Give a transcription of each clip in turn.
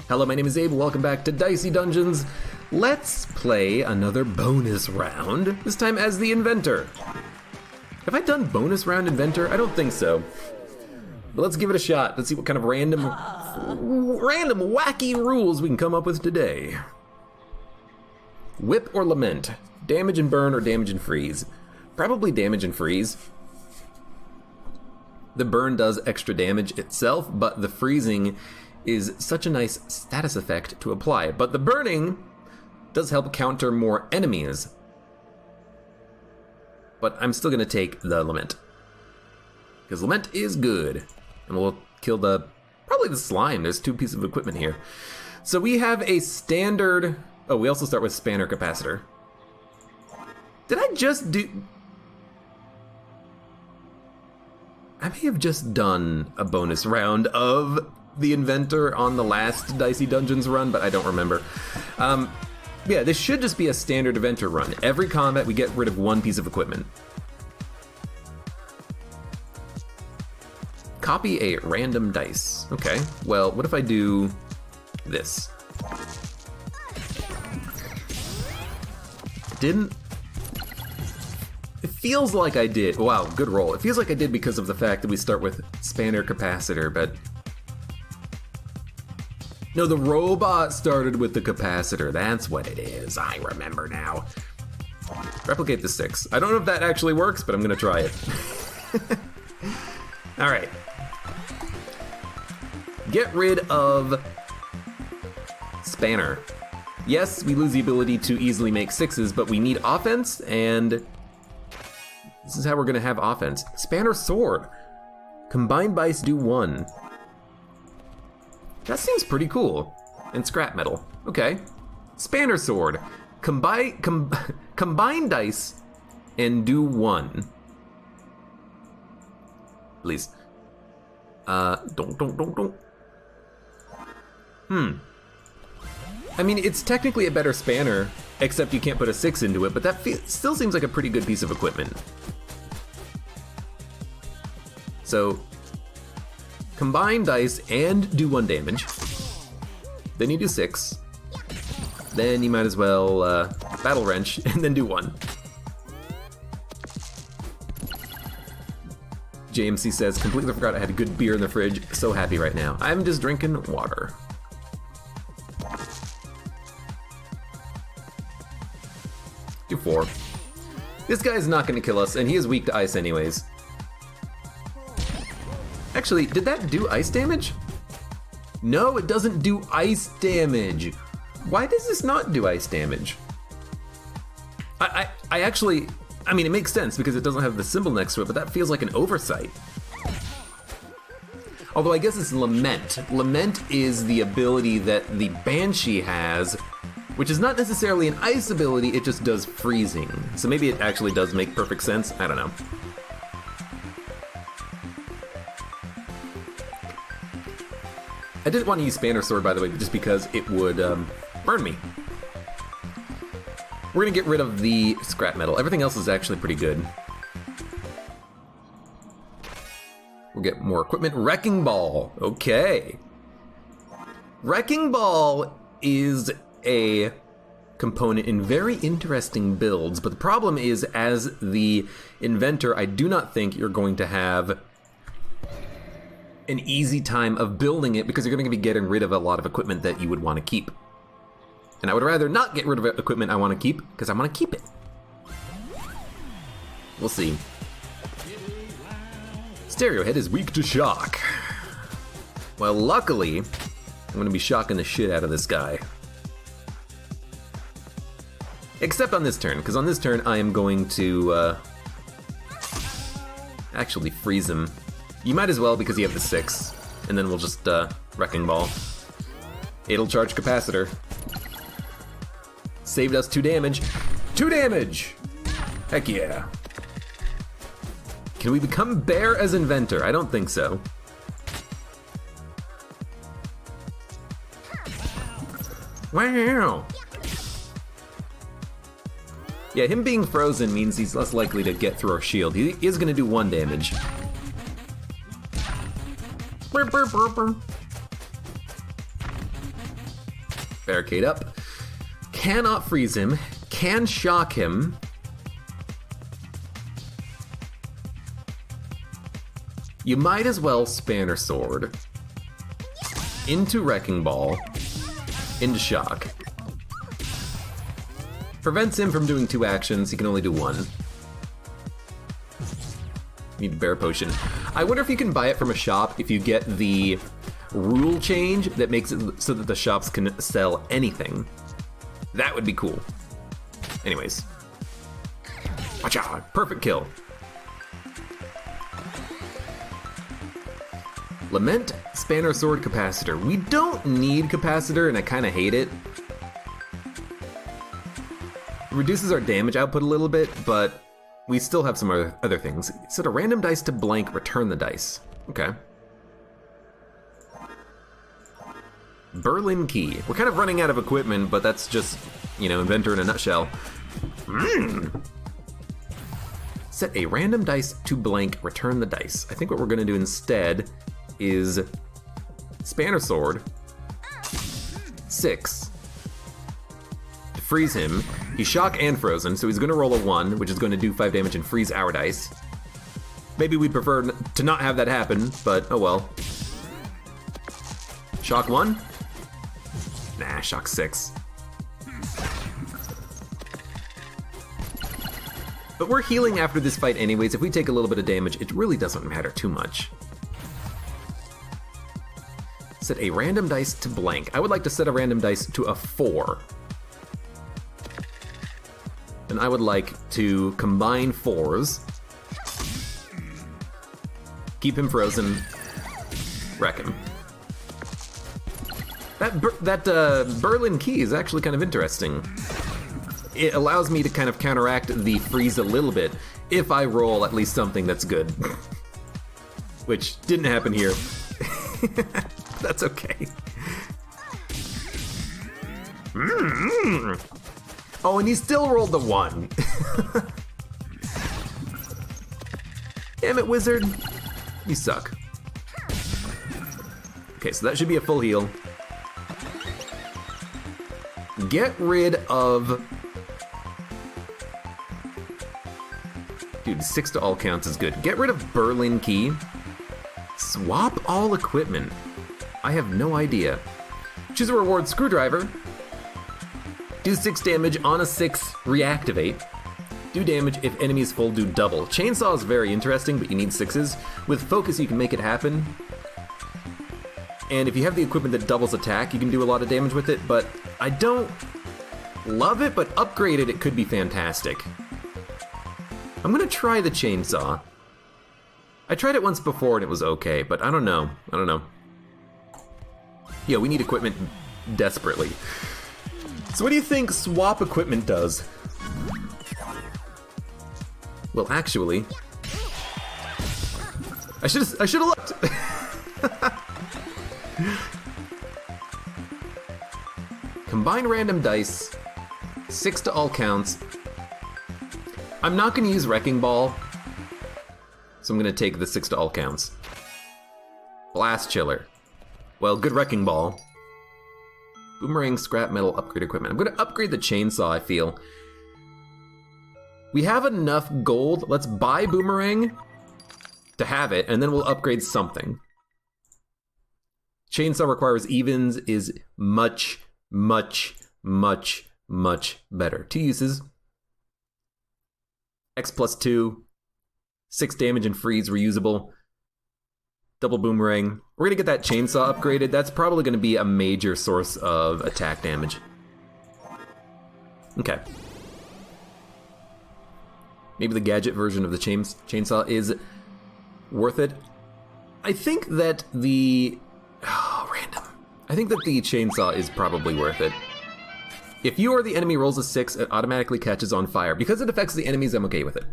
Hello, my name is Abe. Welcome back to Dicey Dungeons. Let's play another bonus round, this time as the Inventor. Have I done bonus round Inventor? I don't think so. But let's give it a shot. Let's see what kind of random wacky rules we can come up with today. Whip or Lament? Damage and burn or damage and freeze? Probably damage and freeze. The burn does extra damage itself, but the freezing is such a nice status effect to apply. But the burning does help counter more enemies. But I'm still gonna take the Lament, because Lament is good. And we'll kill probably the slime. There's 2 pieces of equipment here. So we have a standard, oh, we also start with Spanner Capacitor. Did I just do, I may have just done a bonus round of the Inventor on the last Dicey Dungeons run, but I don't remember. Yeah, this should just be a standard Inventor run. Every combat, we get rid of 1 piece of equipment. Copy a random dice. Okay, well, what if I do this? Didn't... It feels like I did. Wow, good roll. It feels like I did because of the fact that we start with Spanner Capacitor, but... No, the robot started with the capacitor. That's what it is. I remember now. Replicate the 6. I don't know if that actually works, but I'm gonna try it. All right. Get rid of Spanner. Yes, we lose the ability to easily make 6s, but we need offense, and this is how we're gonna have offense. Spanner Sword. Combined Bice do 1. That seems pretty cool. And scrap metal. Okay. Spanner Sword. Combine dice and do 1. Please. Don't. I mean, it's technically a better spanner, except you can't put a 6 into it, but that still seems like a pretty good piece of equipment. So, combine dice and do 1 damage. Then you do 6. Then you might as well Battle Wrench and then do 1. JMC says, completely forgot I had a good beer in the fridge. So happy right now. I'm just drinking water. Do 4. This guy's not gonna kill us, and he is weak to ice anyways. Actually, did that do ice damage? No, it doesn't do ice damage. Why does this not do ice damage? I actually, I mean, it makes sense because it doesn't have the symbol next to it, but that feels like an oversight. Although I guess it's Lament. Lament is the ability that the Banshee has, which is not necessarily an ice ability, it just does freezing. So maybe it actually does make perfect sense, I don't know. I didn't want to use Spanner Sword, by the way, just because it would burn me. We're gonna get rid of the scrap metal. Everything else is actually pretty good. We'll get more equipment. Wrecking Ball, okay. Wrecking Ball is a component in very interesting builds, but the problem is, as the Inventor, I do not think you're going to have an easy time of building it because you're going to be getting rid of a lot of equipment that you would want to keep. And I would rather not get rid of equipment I want to keep because I want to keep it. We'll see. Stereo Head is weak to shock. Well, luckily, I'm going to be shocking the shit out of this guy. Except on this turn, because on this turn I am going to actually freeze him. You might as well because you have the 6, and then we'll just Wrecking Ball. It'll charge Capacitor. Saved us 2 damage. 2 damage! Heck yeah. Can we become Bear as Inventor? I don't think so. Wow! Yeah, him being frozen means he's less likely to get through our shield. He is going to do 1 damage. Barricade up. Cannot freeze him. Can shock him. You might as well Spanner Sword. Into Wrecking Ball. Into Shock. Prevents him from doing 2 actions, he can only do 1. Need a Bear Potion. I wonder if you can buy it from a shop if you get the rule change that makes it so that the shops can sell anything. That would be cool. Anyways. Watch out, perfect kill. Lament, Spanner Sword, Capacitor. We don't need Capacitor, and I kind of hate it. It reduces our damage output a little bit, but we still have some other things. Set a random dice to blank, return the dice. Okay. Berlin Key. We're kind of running out of equipment, but that's just, you know, Inventor in a nutshell. Set a random dice to blank, return the dice. I think what we're gonna do instead is Spanner Sword, 6, to freeze him. He's shock and frozen, so he's gonna roll a 1, which is gonna do 5 damage and freeze our dice. Maybe we'd prefer to not have that happen, but oh well. Shock 1? Nah, shock 6. But we're healing after this fight anyways. If we take a little bit of damage, it really doesn't matter too much. Set a random dice to blank. I would like to set a random dice to a 4. And I would like to combine 4s. Keep him frozen. Wreck him. That Berlin Key is actually kind of interesting. It allows me to kind of counteract the freeze a little bit if I roll at least something that's good. Which didn't happen here. That's okay. Oh, and he still rolled the 1. Damn it, wizard. You suck. Okay, so that should be a full heal. Get rid of... Dude, 6 to all counts is good. Get rid of Berlin Key. Swap all equipment. I have no idea. Choose a reward screwdriver. Do 6 damage on a 6, reactivate. Do damage if enemies full, do double. Chainsaw is very interesting, but you need 6s. With focus, you can make it happen. And if you have the equipment that doubles attack, you can do a lot of damage with it, but I don't love it, but upgraded, it could be fantastic. I'm gonna try the chainsaw. I tried it once before and it was okay, but I don't know. Yeah, we need equipment desperately. So what do you think swap equipment does? Well, actually, I should have looked. Combine random dice, 6 to all counts. I'm not gonna use Wrecking Ball, so I'm gonna take the 6 to all counts. Blast Chiller. Well, good Wrecking Ball. Boomerang, scrap metal, upgrade equipment. I'm gonna upgrade the chainsaw, I feel. We have enough gold. Let's buy Boomerang to have it, and then we'll upgrade something. Chainsaw requires evens is much, much, much, much better. 2 uses. X plus 2. 6 damage and freeze, reusable. Double Boomerang. We're gonna get that chainsaw upgraded. That's probably gonna be a major source of attack damage. Okay. Maybe the gadget version of the chainsaw is worth it. I think that the... Oh, random. I think that the chainsaw is probably worth it. If you or the enemy rolls a 6, it automatically catches on fire. Because it affects the enemies, I'm okay with it.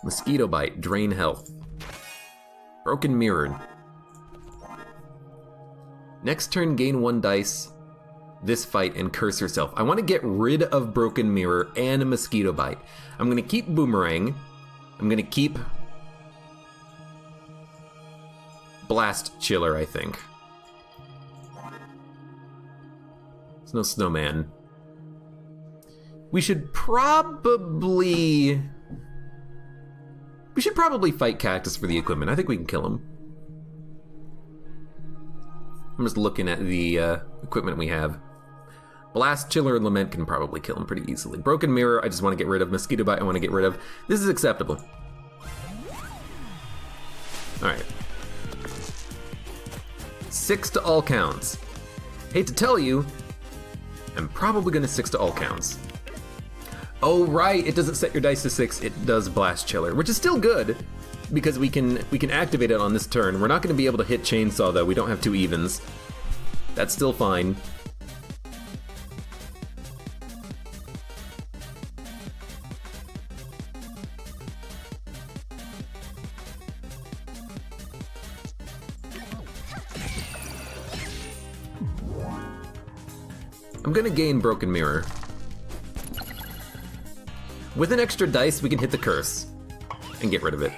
Mosquito Bite, drain health. Broken Mirrored. Next turn, gain 1 dice. This fight and curse yourself. I want to get rid of Broken Mirror and a Mosquito Bite. I'm going to keep Boomerang. I'm going to keep Blast Chiller, I think. There's no snowman. We should probably fight Cactus for the equipment. I think we can kill him. I'm just looking at the equipment we have. Blast, Chiller, and Lament can probably kill him pretty easily. Broken Mirror, I just want to get rid of. Mosquito Bite, I want to get rid of. This is acceptable. Alright. 6 to all counts. Hate to tell you, I'm probably going to 6 to all counts. Oh right, it doesn't set your dice to 6, it does Blast Chiller, which is still good, because we can activate it on this turn. We're not going to be able to hit Chainsaw though, we don't have 2 evens. That's still fine. I'm gonna gain Broken Mirror. With an extra dice, we can hit the curse and get rid of it.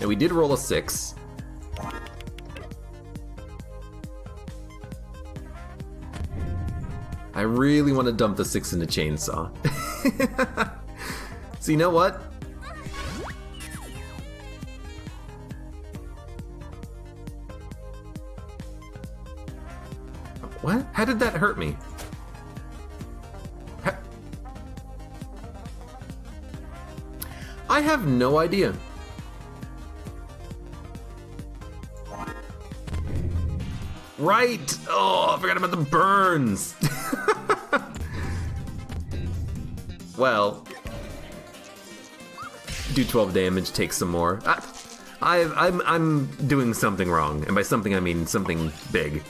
And we did roll a 6. I really want to dump the 6 into Chainsaw. So you know what? What? How did that hurt me? I have no idea. Right! Oh, I forgot about the burns! Well, do 12 damage, take some more. I'm doing something wrong, and by something I mean something big.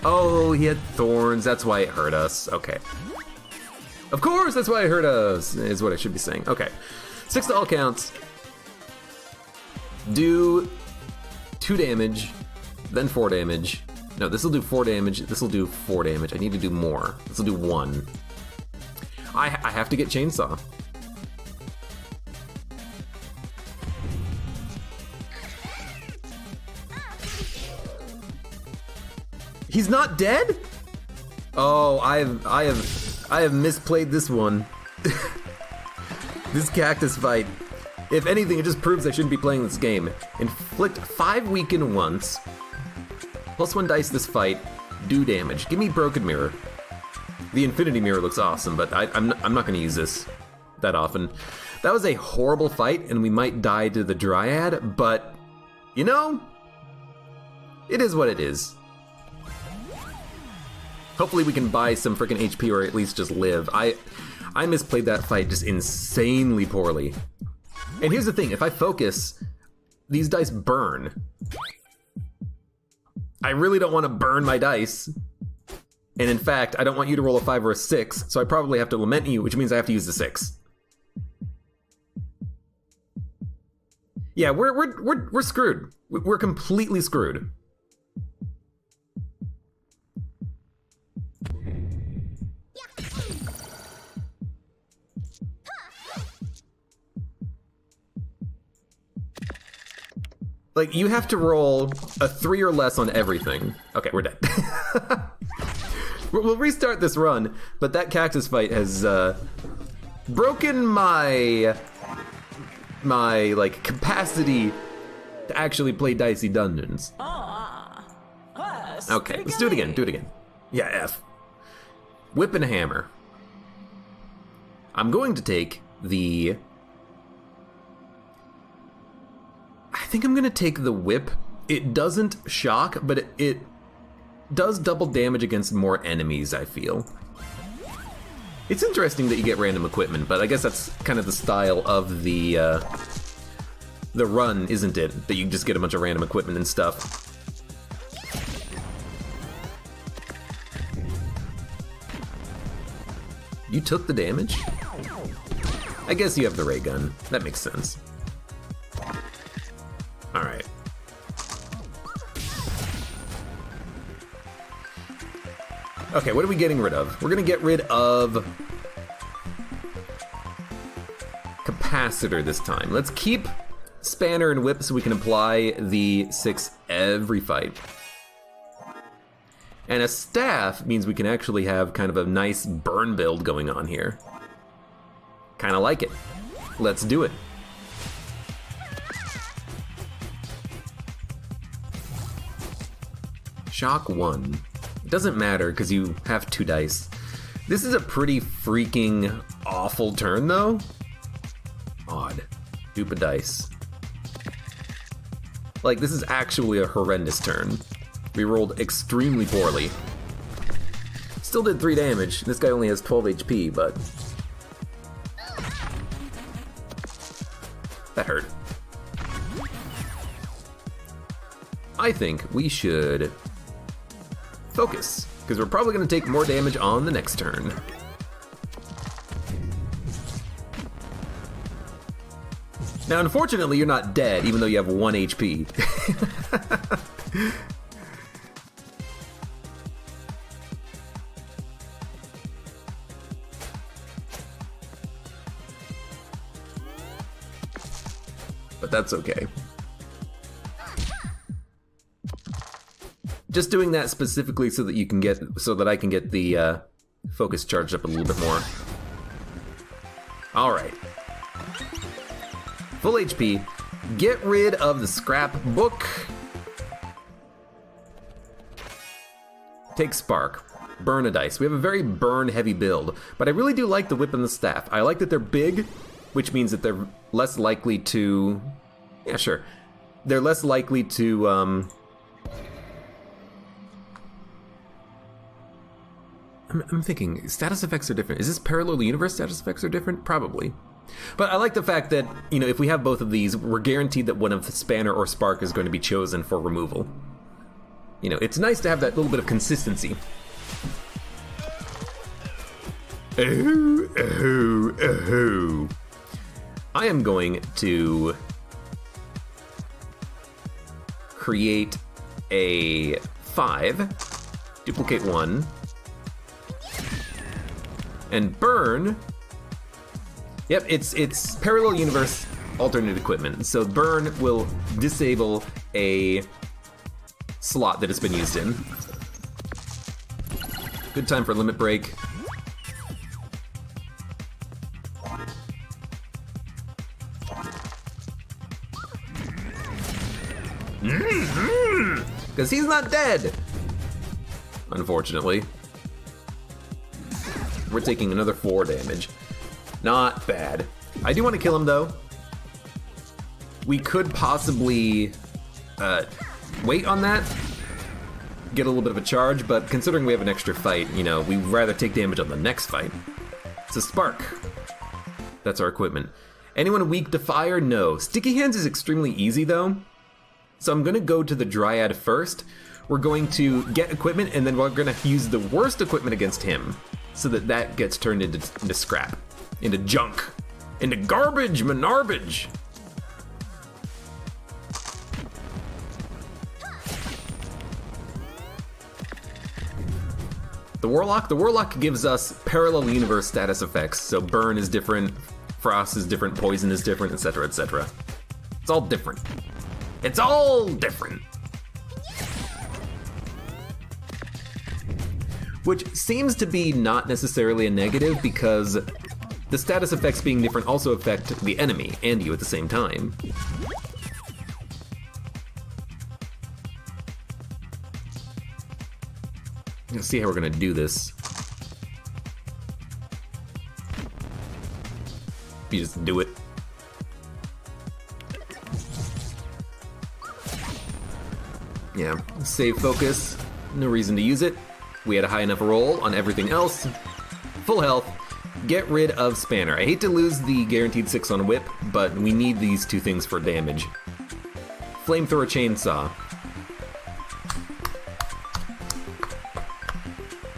Oh, he had thorns, that's why it hurt us. Okay. Of course, that's why it hurt us, is what I should be saying. Okay. 6 to all counts. Do 2 damage, then 4 damage. No, this will do 4 damage, this will do 4 damage. I need to do more. This will do 1. I have to get Chainsaw. He's not dead? Oh, I have misplayed this one. This cactus fight. If anything, it just proves I shouldn't be playing this game. Inflict 5 weaken once. +1 dice this fight. Do damage. Give me Broken Mirror. The Infinity Mirror looks awesome, but I'm not going to use this that often. That was a horrible fight, and we might die to the Dryad, but you know, it is what it is. Hopefully we can buy some freaking HP or at least just live. I misplayed that fight just insanely poorly. And here's the thing, if I focus, these dice burn. I really don't want to burn my dice. And in fact, I don't want you to roll a 5 or a 6, so I probably have to lament you, which means I have to use the 6. Yeah, we're screwed. We're completely screwed. Like, you have to roll a 3 or less on everything. Okay, we're dead. We'll restart this run, but that cactus fight has broken my like capacity to actually play Dicey Dungeons. Okay, let's do it again. Do it again. Yeah, F. Whip and Hammer. I'm going to take the. I think I'm gonna take the whip. It doesn't shock, but it does double damage against more enemies, I feel. It's interesting that you get random equipment, but I guess that's kind of the style of the run, isn't it? That you just get a bunch of random equipment and stuff. You took the damage? I guess you have the ray gun. That makes sense. Alright. Okay, what are we getting rid of? We're gonna get rid of Capacitor this time. Let's keep Spanner and Whip so we can apply the 6 every fight. And a Staff means we can actually have kind of a nice burn build going on here. Kind of like it. Let's do it. Shock 1. It doesn't matter because you have 2 dice. This is a pretty freaking awful turn though. Odd. Dupe a dice. Like, this is actually a horrendous turn. We rolled extremely poorly. Still did 3 damage. This guy only has 12 HP, but... that hurt. I think we should focus, because we're probably going to take more damage on the next turn. Now, unfortunately, you're not dead, even though you have 1 HP. But that's okay. Just doing that specifically so that you can get, so that I can get the focus charged up a little bit more. All right. Full HP. Get rid of the scrapbook. Take Spark. Burn a dice. We have a very burn-heavy build, but I really do like the Whip and the Staff. I like that they're big, which means that they're less likely to... yeah, sure. They're less likely to, I'm thinking, status effects are different. Is this parallel universe status effects are different? Probably. But I like the fact that, you know, if we have both of these, we're guaranteed that one of the Spanner or Spark is going to be chosen for removal. You know, it's nice to have that little bit of consistency. I am going to create a 5, duplicate 1, and burn. Yep, it's parallel universe alternate equipment. So burn will disable a slot that it's been used in. Good time for limit break. Because he's not dead, unfortunately. We're taking another 4 damage. Not bad. I do want to kill him though. We could possibly wait on that, get a little bit of a charge, but considering we have an extra fight, you know, we'd rather take damage on the next fight. It's a Spark. That's our equipment. Anyone weak to fire? No. Sticky Hands is extremely easy though. So I'm gonna go to the Dryad first. We're going to get equipment and then we're gonna use the worst equipment against him so that that gets turned into scrap, into junk, into garbage, manarbage. The Warlock gives us parallel universe status effects. So burn is different, frost is different, poison is different, etc., etc. It's all different. It's all different. Which seems to be not necessarily a negative because the status effects being different also affect the enemy and you at the same time. Let's see how we're gonna do this. You just do it. Yeah, save focus, no reason to use it. We had a high enough roll on everything else. Full health, get rid of Spanner. I hate to lose the guaranteed 6 on Whip, but we need these 2 things for damage. Flamethrower Chainsaw.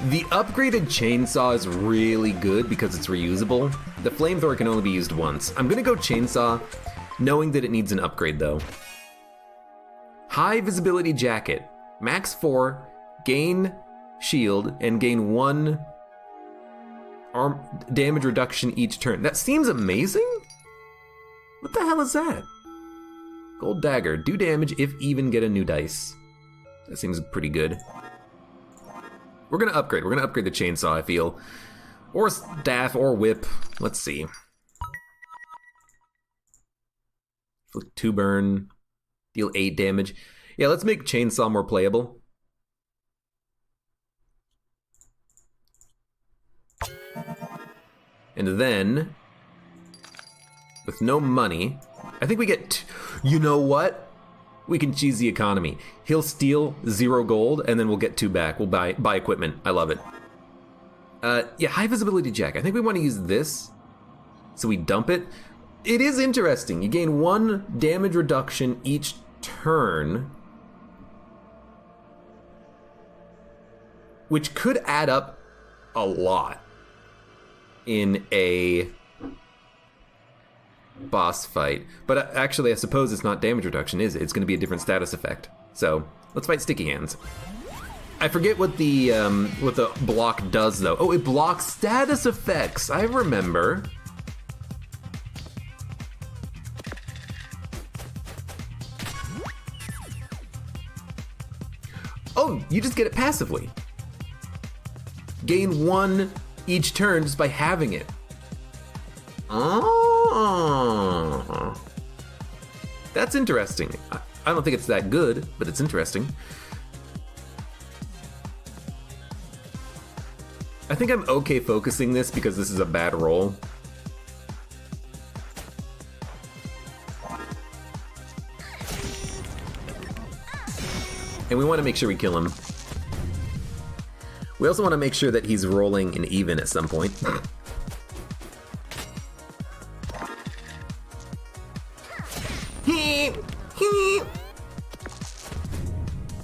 The upgraded Chainsaw is really good because it's reusable. The Flamethrower can only be used once. I'm gonna go Chainsaw, knowing that it needs an upgrade though. High Visibility Jacket. Max 4, gain shield, and gain 1 arm damage reduction each turn. That seems amazing? What the hell is that? Gold dagger. Do damage if even, get a new dice. That seems pretty good. We're gonna upgrade. We're gonna upgrade the chainsaw, I feel. Or staff, or whip. Let's see. 2 burn. Deal 8 damage. Yeah, let's make chainsaw more playable. And then, with no money, I think we get, you know what? We can cheese the economy. He'll steal 0 gold, and then we'll get 2 back. We'll buy equipment. I love it. Yeah, high visibility jack. I think we want to use this, so we dump it. It is interesting. You gain 1 damage reduction each turn, which could add up a lot in a boss fight. But actually, I suppose it's not damage reduction, is it? It's going to be a different status effect. So let's fight Sticky Hands. I forget what the block does, though. Oh, it blocks status effects. I remember. Oh, you just get it passively. Gain 1 each turn just by having it. Oh, that's interesting. I don't think it's that good, but it's interesting. I think I'm okay focusing this because this is a bad roll. And we want to make sure we kill him. We also want to make sure that he's rolling an even at some point.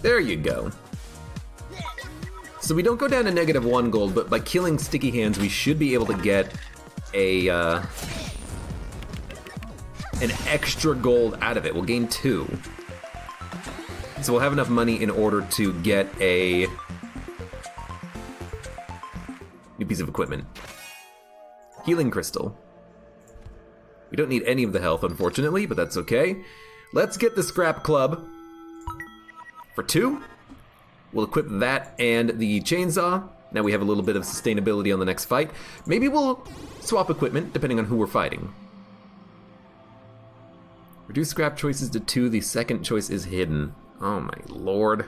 There you go. So we don't go down to -1 gold, but by killing Sticky Hands, we should be able to get a an extra gold out of it. We'll gain 2. So we'll have enough money in order to get a new piece of equipment. Healing Crystal. We don't need any of the health, unfortunately, but that's okay. Let's get the Scrap Club for 2. We'll equip that and the chainsaw. Now we have a little bit of sustainability on the next fight. Maybe we'll swap equipment, depending on who we're fighting. Reduce scrap choices to 2. The second choice is hidden. Oh my lord.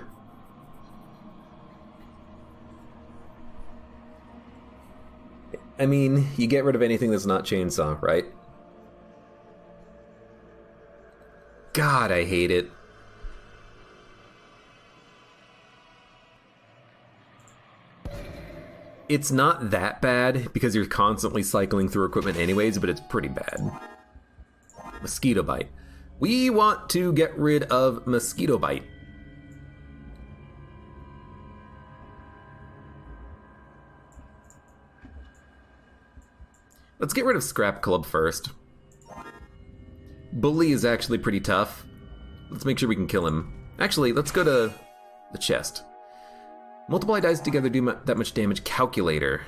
I mean, you get rid of anything that's not chainsaw, right? God, I hate it. It's not that bad because you're constantly cycling through equipment anyways, but it's pretty bad. Mosquito Bite. We want to get rid of Mosquito Bite. Let's get rid of Scrap Club first. Bully is actually pretty tough. Let's make sure we can kill him. Actually, let's go to the chest. Multiply dice together, do that much damage. Calculator.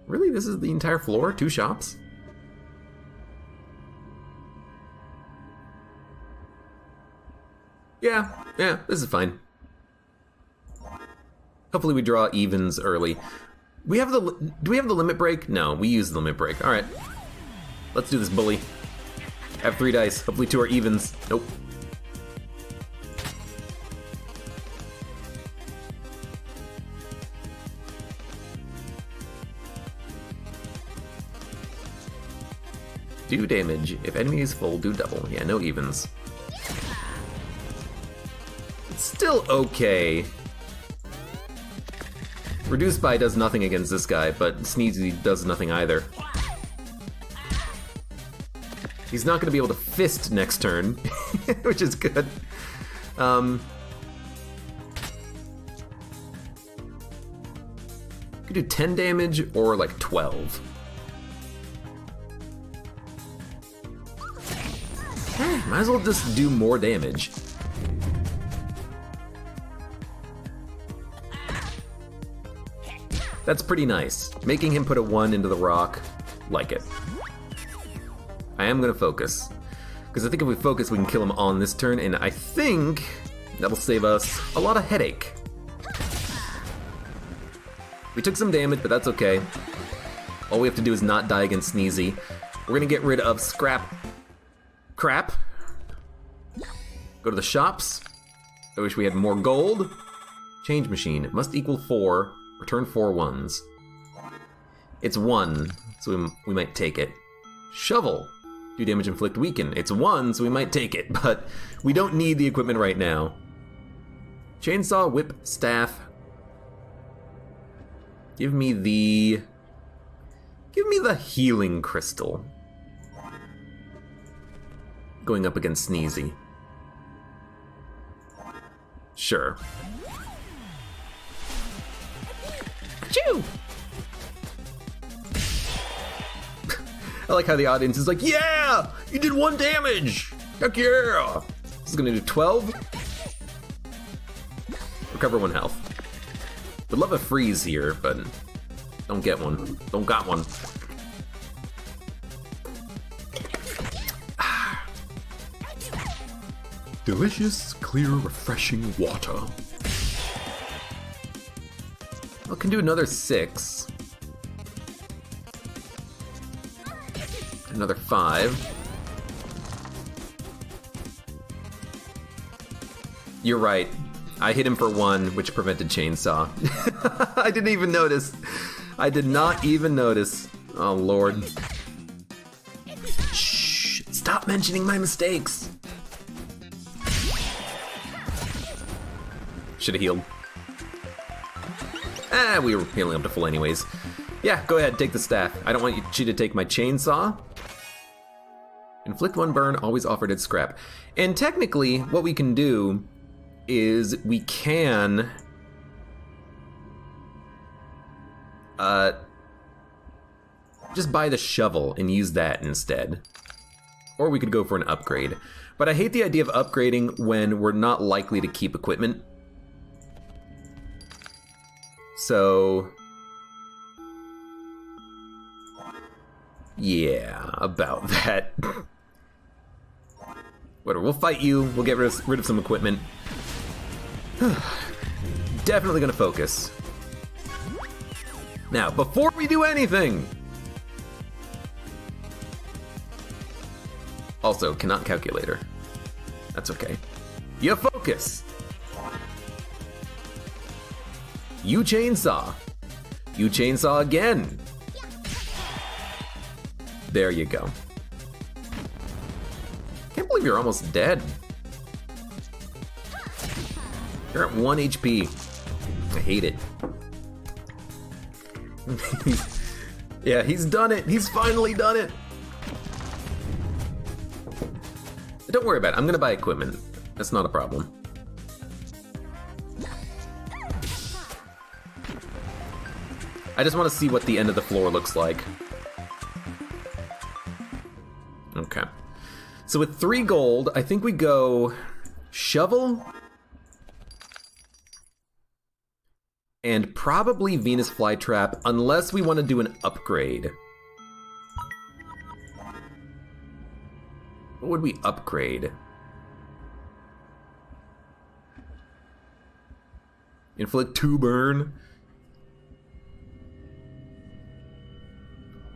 Really? This is the entire floor? 2 shops? Yeah, this is fine. Hopefully we draw evens early. Do we have the limit break? No, we use the limit break. All right, let's do this, bully. Have 3 dice. Hopefully 2 are evens. Nope. Do damage. If enemy is full, do double. Yeah, no evens. It's still okay. Reduced by does nothing against this guy, but Sneezy does nothing either. He's not going to be able to fist next turn, which is good. Could do 10 damage or like 12. Might as well just do more damage. That's pretty nice. Making him put a 1 into the rock, like it. I am gonna focus, Because I think if we focus, we can kill him on this turn, and I think that'll save us a lot of headache. We took some damage, but that's okay. All we have to do is not die against Sneezy. We're gonna get rid of crap. Go to the shops. I wish we had more gold. Change machine. It must equal 4. Return 4 ones. It's 1, so we might take it. Shovel. Do damage, inflict, weaken. It's 1, so we might take it, but we don't need the equipment right now. Chainsaw, whip, staff. Give me the healing crystal. Going up against Sneezy. Sure. Achoo! I like how the audience is like, yeah! You did 1 damage! Heck yeah! This is gonna do 12. Recover 1 health. Would love a freeze here, but don't get one. Don't got one. Delicious, clear, refreshing water. I can do another 6. Another 5. You're right. I hit him for 1, which prevented Chainsaw. I didn't even notice. I did not even notice. Oh, Lord. Shh. Stop mentioning my mistakes. Should've healed. We were healing up to full anyways. Yeah, go ahead, take the staff. I don't want you to take my chainsaw. Inflict 1 burn, always offered at scrap. And technically, what we can do is we can just buy the shovel and use that instead. Or we could go for an upgrade. But I hate the idea of upgrading when we're not likely to keep equipment. So yeah, about that. Whatever, we'll fight you, we'll get rid of some equipment. Definitely gonna focus. Now, before we do anything! Also, cannot calculator. That's okay. You focus! You chainsaw. You chainsaw again. There you go. Can't believe you're almost dead. You're at 1 HP. I hate it. Yeah, he's done it. He's finally done it. Don't worry about it. I'm gonna buy equipment. That's not a problem. I just want to see what the end of the floor looks like. Okay. So with 3 gold, I think we go shovel and probably Venus flytrap, unless we want to do an upgrade. What would we upgrade? Inflict 2 burn.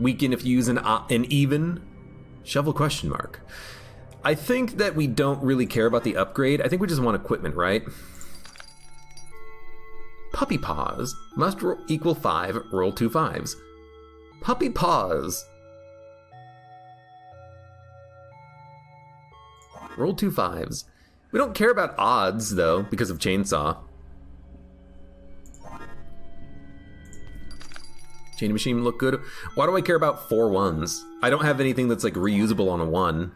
Weaken if you use an even. Shovel question mark. I think that we don't really care about the upgrade. I think we just want equipment, right? Puppy paws. Must equal 5, roll 2 5s. Puppy paws. Roll 2 5s. We don't care about odds, though, because of chainsaw. Chain machine look good. Why do I care about 4 1s? I don't have anything that's like reusable on a 1.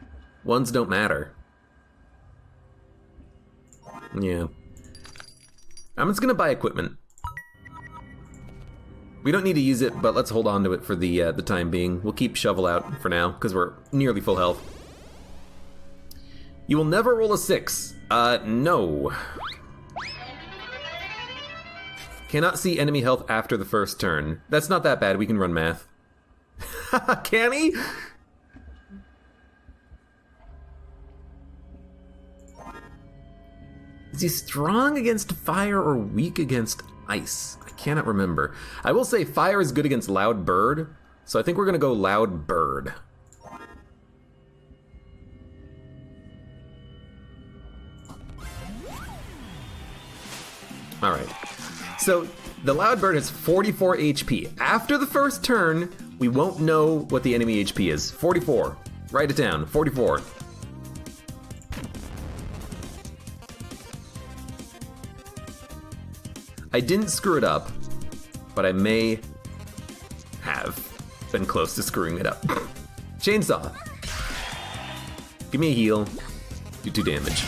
1s don't matter. Yeah. I'm just gonna buy equipment. We don't need to use it, but let's hold on to it for the time being. We'll keep shovel out for now, because we're nearly full health. You will never roll a 6. No. Cannot see enemy health after the first turn. That's not that bad, we can run math. Can he? Is he strong against fire or weak against ice? I cannot remember. I will say fire is good against Loud Bird, so I think we're gonna go Loud Bird. Alright, so the Loud Bird has 44 HP. After the first turn, we won't know what the enemy HP is. 44. Write it down. 44. I didn't screw it up, but I may have been close to screwing it up. Chainsaw. Give me a heal. Do 2 damage.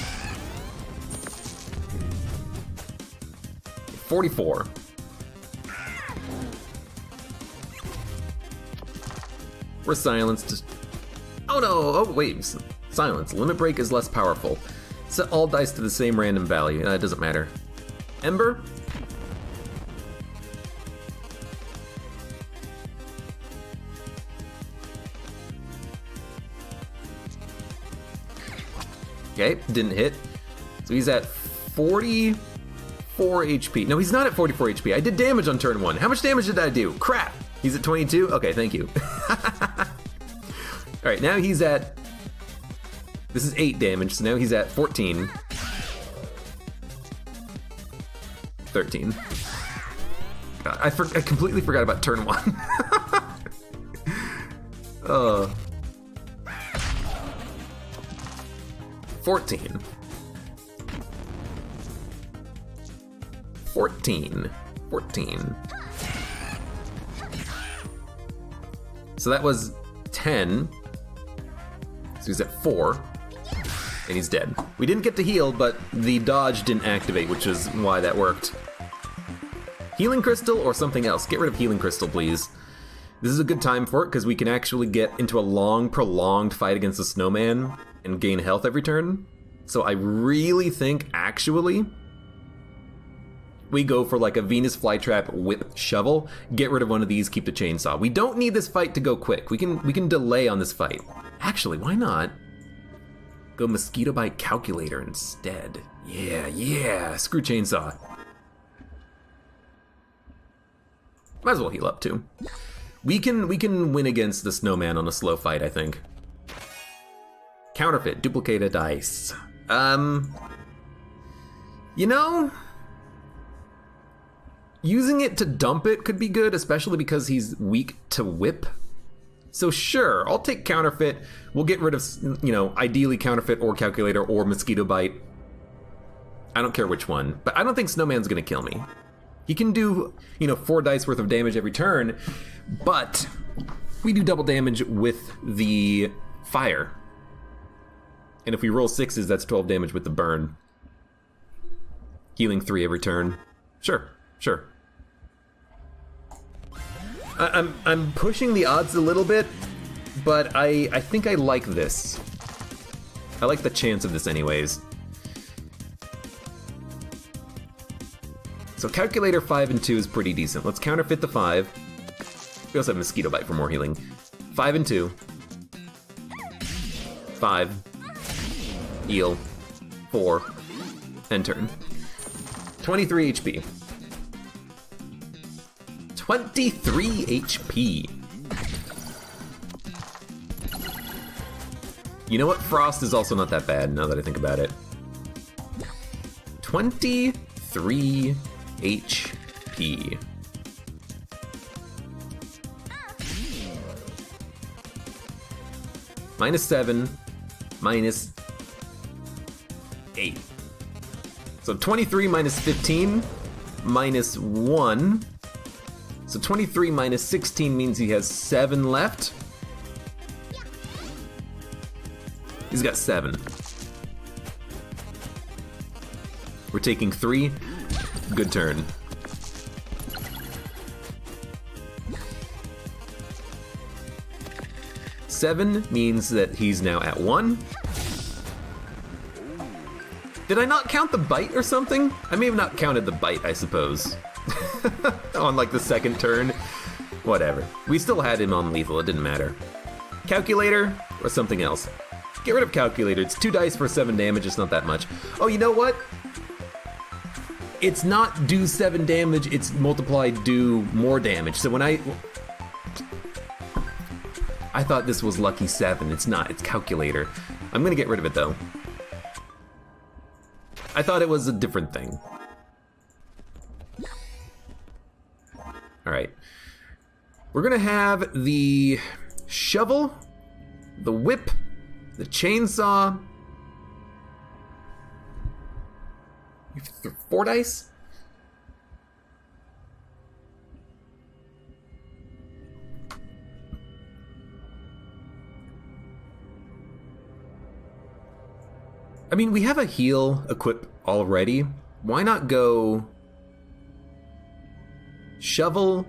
44. We're silenced. Oh no! Oh wait, silence. Limit break is less powerful. Set all dice to the same random value. It doesn't matter. Ember. Okay, didn't hit. So he's at 44 HP. No, he's not at 44 HP. I did damage on turn 1. How much damage did I do? Crap! He's at 22? Okay, thank you. Alright, now he's at... This is 8 damage, so now he's at 14. 13. God, I completely forgot about turn 1. 14. 14. 14. So that was 10. So he's at 4. And he's dead. We didn't get to heal, but the dodge didn't activate, which is why that worked. Healing Crystal or something else? Get rid of Healing Crystal, please. This is a good time for it, because we can actually get into a long, prolonged fight against the snowman and gain health every turn. So I really think, actually, we go for like a Venus Flytrap Whip Shovel, get rid of one of these, keep the chainsaw. We don't need this fight to go quick. We can delay on this fight. Actually, why not? Go Mosquito Bite Calculator instead. Yeah, screw chainsaw. Might as well heal up too. We can win against the snowman on a slow fight, I think. Counterfeit, duplicate a dice. You know, using it to dump it could be good, especially because he's weak to whip. So sure, I'll take counterfeit. We'll get rid of, you know, ideally counterfeit or calculator or mosquito bite. I don't care which one, but I don't think snowman's gonna kill me. He can do, you know, 4 dice worth of damage every turn, but we do double damage with the fire. And if we roll 6s, that's 12 damage with the burn. Healing 3 every turn. Sure. I'm pushing the odds a little bit, but I think I like this. I like the chance of this anyways. So calculator 5 and 2 is pretty decent. Let's counterfeit the 5. We also have mosquito bite for more healing. 5 and 2. 5. Heal. 4. End turn. 23 HP. 23 HP. You know what? Frost is also not that bad now that I think about it. 23 HP. -7, -8. So 23 minus 15, -1. So 23 minus 16 means he has 7 left. He's got 7. We're taking 3. Good turn. Seven means that he's now at 1. Did I not count the bite or something? I may have not counted the bite, I suppose. On like the second turn. Whatever. We still had him on lethal, it didn't matter. Calculator or something else. Get rid of calculator. It's 2 dice for 7 damage, it's not that much. Oh, you know what? it's not do 7 damage, it's multiply do more damage. So when I thought this was lucky 7, it's not, it's calculator. I'm gonna get rid of it though. I thought it was a different thing. All right. We're gonna have the shovel, the whip, the chainsaw. 4 dice? I mean, we have a heal equip already. Why not go shovel,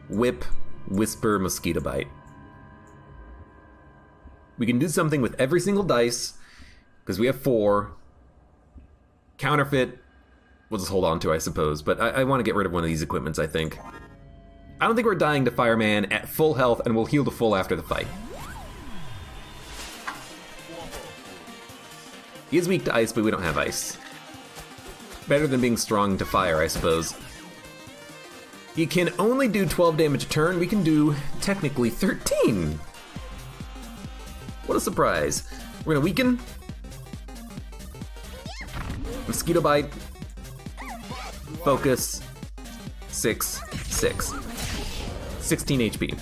whip, whisper, mosquito bite? We can do something with every single dice because we have 4. Counterfeit, we'll just hold on to, I suppose. But I want to get rid of one of these equipments, I think. I don't think we're dying to Fireman at full health, and we'll heal to full after the fight. He is weak to ice, but we don't have ice. Better than being strong to fire, I suppose. He can only do 12 damage a turn. We can do, technically, 13. What a surprise. We're gonna weaken. Mosquito bite. Focus. 6, 6. 16 HP.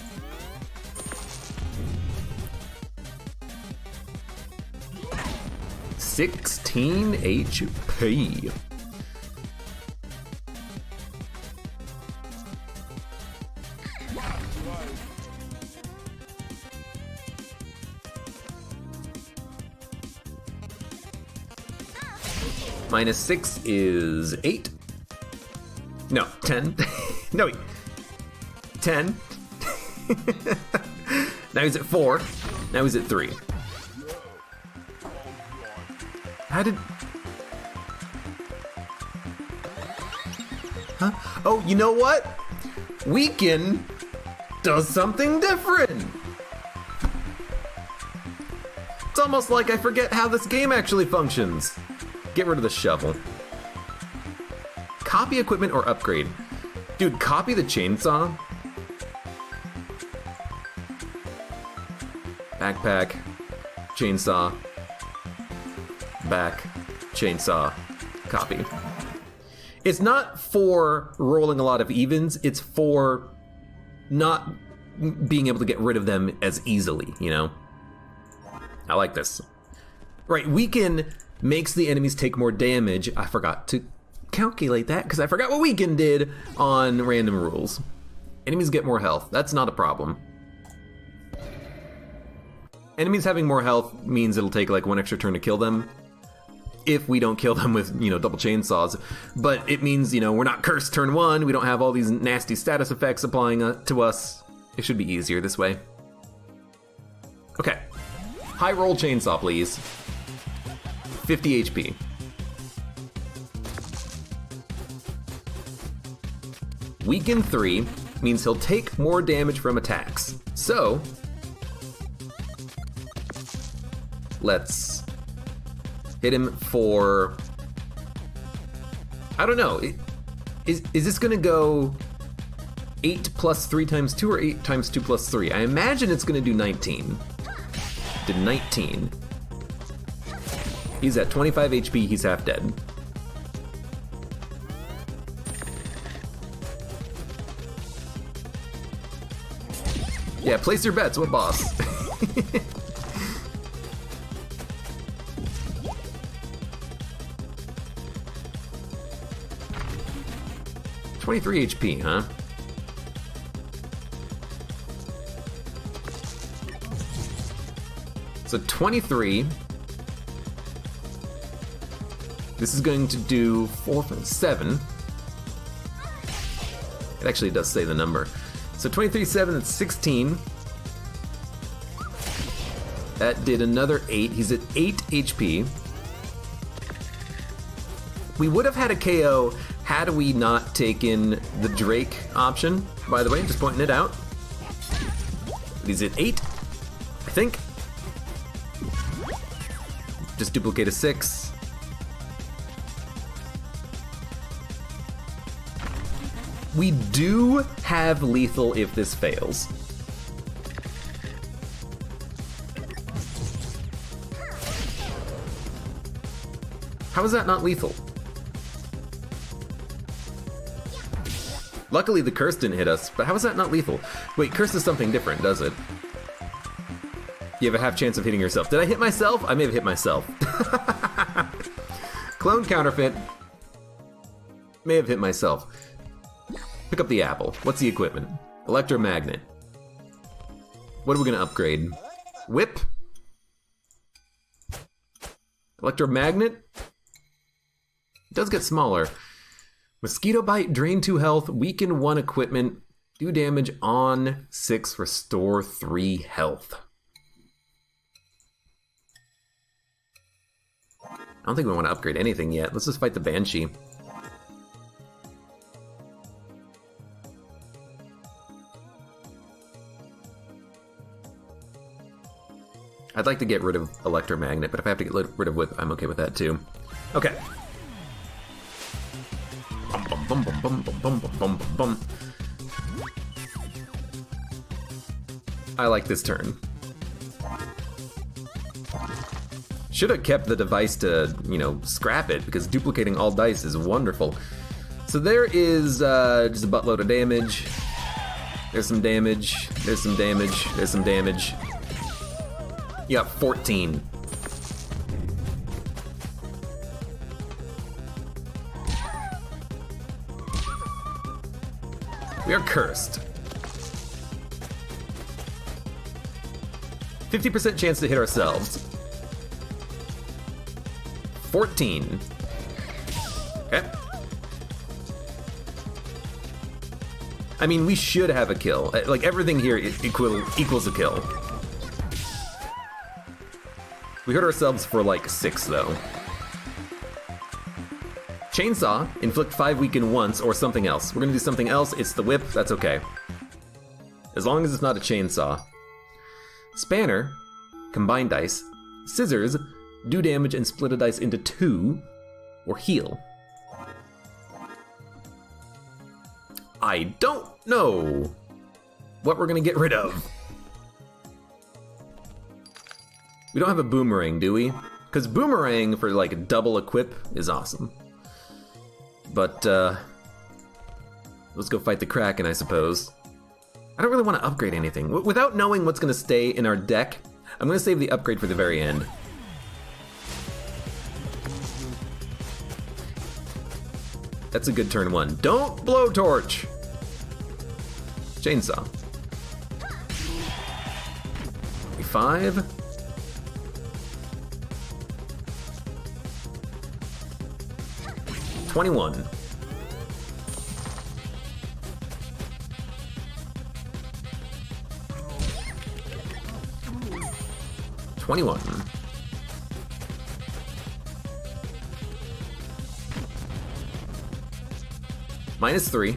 HP. Minus 6 is 8. No, 10. No, wait. 10. Now he's at 4. Now he's at 3. How did... Huh? Oh, you know what? Weaken does something different. It's almost like I forget how this game actually functions. Get rid of the shovel. Copy equipment or upgrade? Dude, copy the chainsaw. Backpack. Chainsaw. Back. Chainsaw. Copy. It's not for rolling a lot of evens, it's for not being able to get rid of them as easily, you know? I like this. Right, weaken makes the enemies take more damage. I forgot to calculate that because I forgot what weaken did on random rules. Enemies get more health. That's not a problem. Enemies having more health means it'll take like 1 extra turn to kill them. If we don't kill them with, you know, double chainsaws. But it means, you know, we're not cursed turn 1. We don't have all these nasty status effects applying to us. It should be easier this way. Okay. High roll chainsaw, please. 50 HP. Weaken 3 means he'll take more damage from attacks. So, let's hit him for... I don't know. Is this gonna go 8 plus 3 times 2 or 8 times 2 plus 3? I imagine it's gonna do 19. Did 19. He's at 25 HP, he's half dead. Yeah, place your bets, what boss? 23 HP, huh? So 23. This is going to do 4, 5, 7. It actually does say the number. So 23, 7, that's 16. That did another 8. He's at 8 HP. We would have had a KO had we not taken the Drake option, by the way, just pointing it out. He's at 8, I think. Just duplicate a 6. We do have lethal if this fails. How is that not lethal? Luckily the curse didn't hit us, but how is that not lethal? Wait, curse is something different, does it? You have a half chance of hitting yourself. Did I hit myself? I may have hit myself. Clone counterfeit. May have hit myself. Pick up the apple. What's the equipment? Electromagnet. What are we gonna upgrade? Whip? Electromagnet? It does get smaller. Mosquito bite, drain 2 health, weaken 1 equipment, do damage on 6, restore 3 health. I don't think we want to upgrade anything yet. Let's just fight the Banshee. I'd like to get rid of Electromagnet, but if I have to get rid of Whip, I'm okay with that too. Okay. Bum, bum, bum, bum, bum, bum, bum, bum, bum. I like this turn. Should have kept the device to, you know, scrap it, because duplicating all dice is wonderful. So there is just a buttload of damage. There's some damage. There's some damage. There's some damage. You got 14. We are cursed. 50% chance to hit ourselves. 14. Okay. I mean, we should have a kill. Like, everything here equals a kill. We hurt ourselves for like 6, though. Chainsaw, inflict 5, weaken once, or something else. We're gonna do something else. It's the whip, that's okay. As long as it's not a chainsaw. Spanner, combine dice. Scissors, do damage and split a dice into 2, or heal. I don't know what we're gonna get rid of. We don't have a boomerang, do we? Because boomerang for like a double equip is awesome. But, let's go fight the Kraken, I suppose. I don't really want to upgrade anything. Without knowing what's going to stay in our deck, I'm going to save the upgrade for the very end. That's a good turn 1. Don't blowtorch! Chainsaw. 5. $21. $21. -3.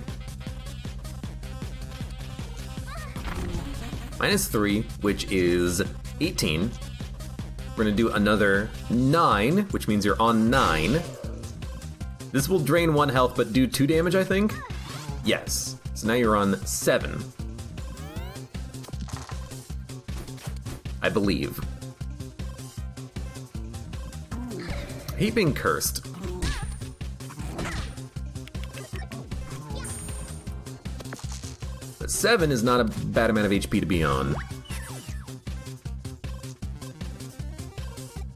-3, which is 18. We're gonna do another 9, which means you're on 9. This will drain 1 health, but do 2 damage, I think? Yes. So now you're on 7. I believe. I hate being cursed. But 7 is not a bad amount of HP to be on.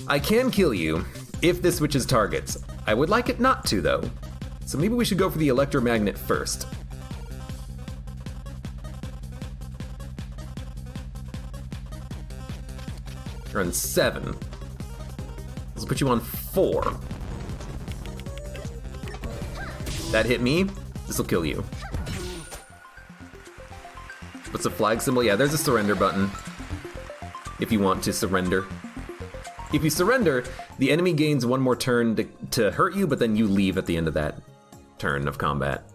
I can kill you if this switches targets. I would like it not to, though. So maybe we should go for the electromagnet first. You're on 7. This will put you on 4. That hit me. This will kill you. What's the flag symbol? Yeah, there's a surrender button. If you want to surrender. If you surrender, the enemy gains 1 more turn to hurt you, but then you leave at the end of that turn of combat.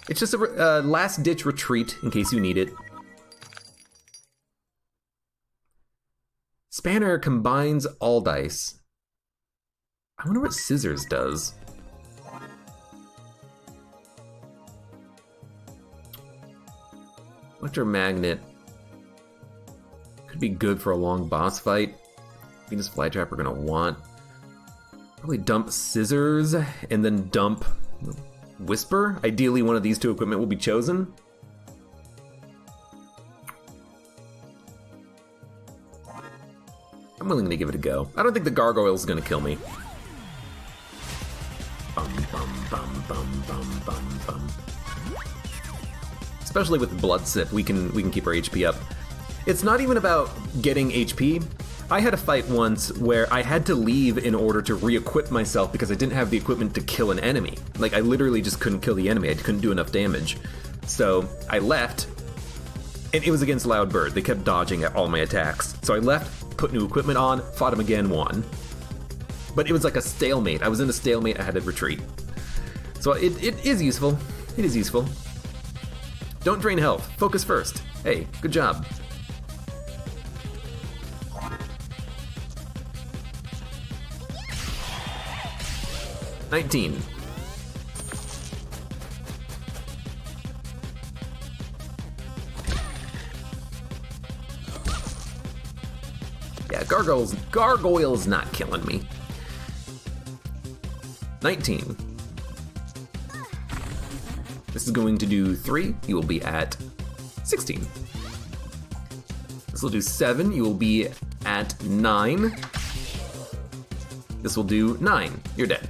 It's just a last-ditch retreat in case you need it. Spanner combines all dice. I wonder what Scissors does. Electromagnet could be good for a long boss fight. Venus Flytrap we're gonna want. Probably dump Scissors and then dump Whisper. Ideally one of these two equipment will be chosen. I'm willing to give it a go. I don't think the Gargoyle's gonna kill me. Bum, bum, bum, bum, bum, bum, bum. Especially with Blood Sip, we can keep our HP up. It's not even about getting HP. I had a fight once where I had to leave in order to re-equip myself because I didn't have the equipment to kill an enemy. Like, I literally just couldn't kill the enemy. I couldn't do enough damage. So I left, and it was against Loud Bird. They kept dodging at all my attacks. So I left, put new equipment on, fought him again, won. But it was like a stalemate. I was in a stalemate, I had to retreat. So it is useful. It is useful. Don't drain health. Focus first. Hey, good job. $19. Yeah, Gargoyle's not killing me. 19. This is going to do 3. You will be at 16. This will do 7. You will be at 9. This will do 9. You're dead.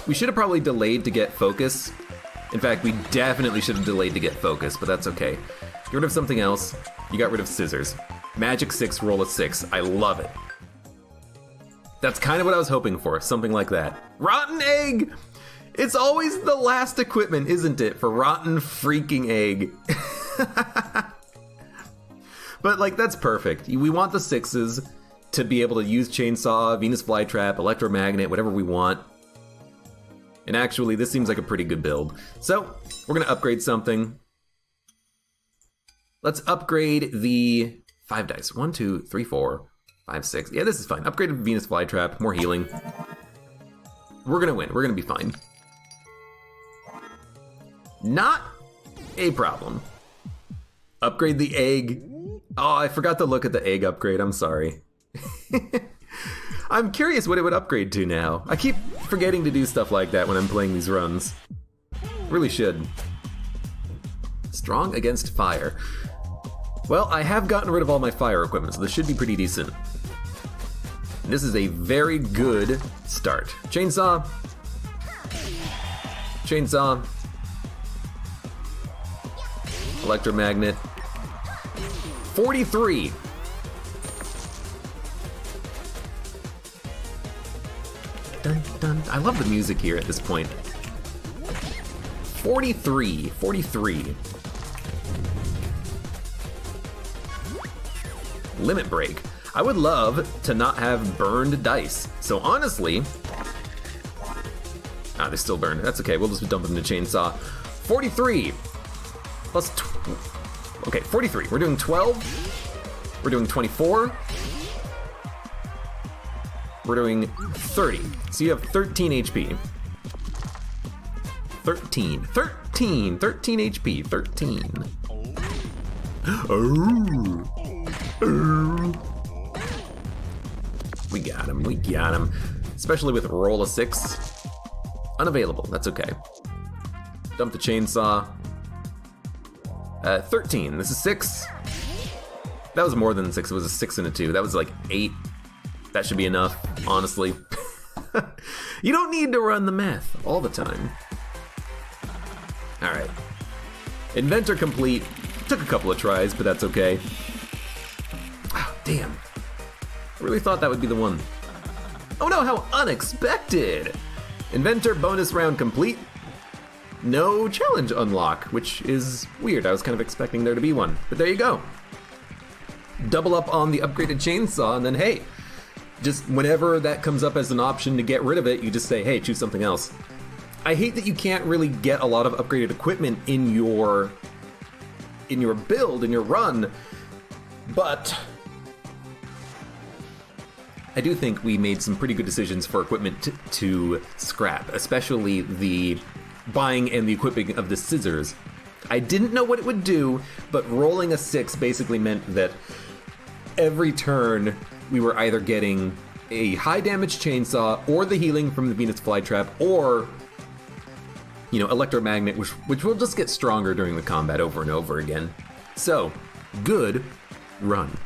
We should have probably delayed to get focus. In fact, we definitely should have delayed to get focus, but that's okay. Get rid of something else. You got rid of Scissors. Magic 6, roll a 6. I love it. That's kind of what I was hoping for, something like that. Rotten Egg! It's always the last equipment, isn't it, for Rotten freaking Egg. But, like, that's perfect. We want the 6s to be able to use Chainsaw, Venus Flytrap, Electromagnet, whatever we want. And actually, this seems like a pretty good build. So, we're gonna upgrade something. Let's upgrade the 5 dice. 1, 2, 3, 4, 5, 6. Yeah, this is fine. Upgraded Venus Flytrap, more healing. We're gonna win. We're gonna be fine. Not a problem. Upgrade the egg. Oh, I forgot to look at the egg upgrade. I'm sorry. I'm curious what it would upgrade to now. I keep forgetting to do stuff like that when I'm playing these runs. Really should. Strong against fire. Well, I have gotten rid of all my fire equipment, so this should be pretty decent. And this is a very good start. Chainsaw. Chainsaw. Electromagnet. 43. Dun, dun. I love the music here at this point. 43. 43. Limit Break. I would love to not have burned dice. So honestly... Ah, they still burn. That's okay, we'll just dump them to Chainsaw. 43. Plus... Okay, 43. We're doing 12. We're doing 24. We're doing 30. So you have 13 HP. 13 HP, 13. Oh. We got him. Especially with roll a 6. Unavailable, that's okay. Dump the Chainsaw. 13, this is 6. That was more than 6, it was a 6 and a 2. That was like 8. That should be enough, honestly. You don't need to run the math all the time. Alright. Inventor complete. Took a couple of tries, but that's okay. Oh, damn. I really thought that would be the one. Oh no, how unexpected! Inventor bonus round complete. No challenge unlock, which is weird. I was kind of expecting there to be one, but there you go. Double up on the upgraded Chainsaw, and then hey, just whenever that comes up as an option to get rid of it, you just say, hey, choose something else. I hate that you can't really get a lot of upgraded equipment in your build, in your run, but I do think we made some pretty good decisions for equipment to scrap, especially the buying and the equipping of the Scissors. I didn't know what it would do, but rolling a 6 basically meant that every turn we were either getting a high damage chainsaw or the healing from the Venus flytrap or, you know, electromagnet, which will just get stronger during the combat over and over again. So, good run.